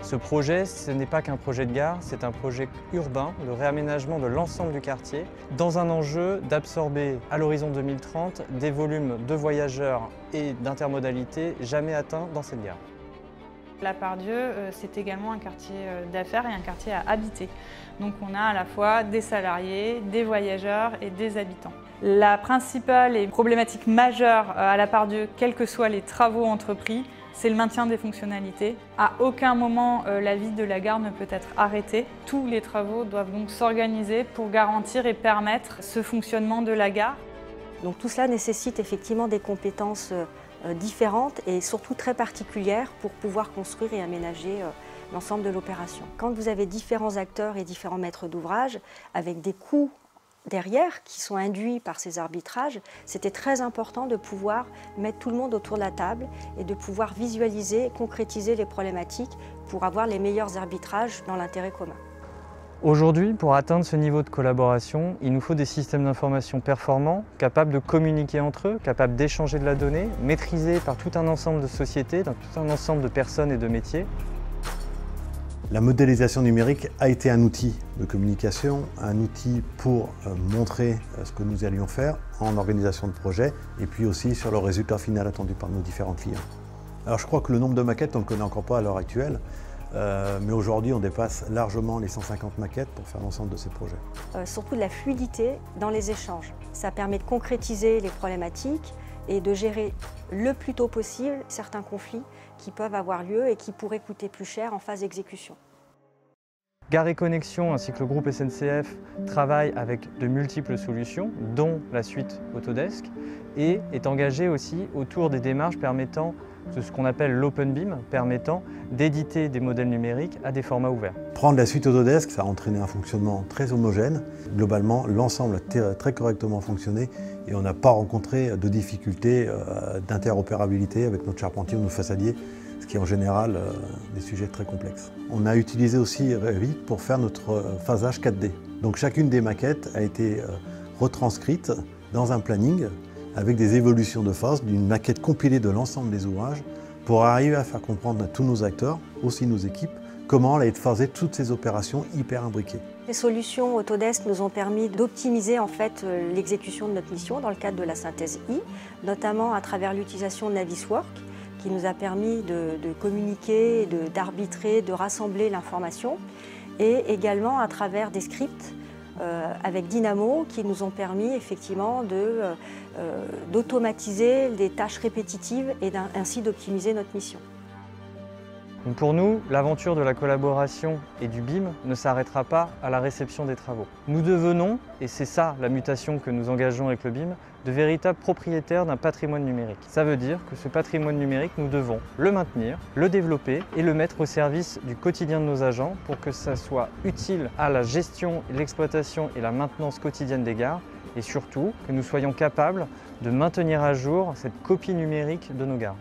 Ce projet, ce n'est pas qu'un projet de gare, c'est un projet urbain de réaménagement de l'ensemble du quartier dans un enjeu d'absorber à l'horizon 2030 des volumes de voyageurs et d'intermodalité jamais atteints dans cette gare. La Part-Dieu, c'est également un quartier d'affaires et un quartier à habiter. Donc on a à la fois des salariés, des voyageurs et des habitants. La principale et problématique majeure à la Part-Dieu, quels que soient les travaux entrepris, c'est le maintien des fonctionnalités. À aucun moment, la vie de la gare ne peut être arrêtée. Tous les travaux doivent donc s'organiser pour garantir et permettre ce fonctionnement de la gare. Donc tout cela nécessite effectivement des compétences différentes et surtout très particulières pour pouvoir construire et aménager l'ensemble de l'opération. Quand vous avez différents acteurs et différents maîtres d'ouvrage avec des coûts derrière qui sont induits par ces arbitrages, c'était très important de pouvoir mettre tout le monde autour de la table et de pouvoir visualiser, concrétiser les problématiques pour avoir les meilleurs arbitrages dans l'intérêt commun. Aujourd'hui, pour atteindre ce niveau de collaboration, il nous faut des systèmes d'information performants, capables de communiquer entre eux, capables d'échanger de la donnée, maîtrisés par tout un ensemble de sociétés, tout un ensemble de personnes et de métiers. La modélisation numérique a été un outil de communication, un outil pour montrer ce que nous allions faire en organisation de projet et puis aussi sur le résultat final attendu par nos différents clients. Alors je crois que le nombre de maquettes, on ne le connaît encore pas à l'heure actuelle, mais aujourd'hui on dépasse largement les 150 maquettes pour faire l'ensemble de ces projets. Surtout de la fluidité dans les échanges. Ça permet de concrétiser les problématiques et de gérer le plus tôt possible certains conflits qui peuvent avoir lieu et qui pourraient coûter plus cher en phase d'exécution. Gare & Connexions ainsi que le groupe SNCF travaillent avec de multiples solutions, dont la suite Autodesk, et est engagé aussi autour des démarches permettant de ce qu'on appelle l'Open BIM, permettant d'éditer des modèles numériques à des formats ouverts. Prendre la suite Autodesk, ça a entraîné un fonctionnement très homogène. Globalement, l'ensemble a très correctement fonctionné et on n'a pas rencontré de difficultés d'interopérabilité avec notre charpentier ou nos façadiers, ce qui est en général des sujets très complexes. On a utilisé aussi Revit pour faire notre phasage 4D. Donc chacune des maquettes a été retranscrite dans un planning avec des évolutions de phase d'une maquette compilée de l'ensemble des ouvrages pour arriver à faire comprendre à tous nos acteurs, aussi nos équipes, comment allaient être phasées toutes ces opérations hyper imbriquées. Les solutions Autodesk nous ont permis d'optimiser en fait l'exécution de notre mission dans le cadre de la synthèse I, notamment à travers l'utilisation de Navisworks, qui nous a permis de communiquer, d'arbitrer, de rassembler l'information, et également à travers des scripts avec Dynamo qui nous ont permis effectivement d'automatiser des tâches répétitives et ainsi d'optimiser notre mission. Donc pour nous, l'aventure de la collaboration et du BIM ne s'arrêtera pas à la réception des travaux. Nous devenons, et c'est ça la mutation que nous engageons avec le BIM, de véritables propriétaires d'un patrimoine numérique. Ça veut dire que ce patrimoine numérique, nous devons le maintenir, le développer et le mettre au service du quotidien de nos agents pour que ça soit utile à la gestion, l'exploitation et la maintenance quotidienne des gares et surtout que nous soyons capables de maintenir à jour cette copie numérique de nos gares.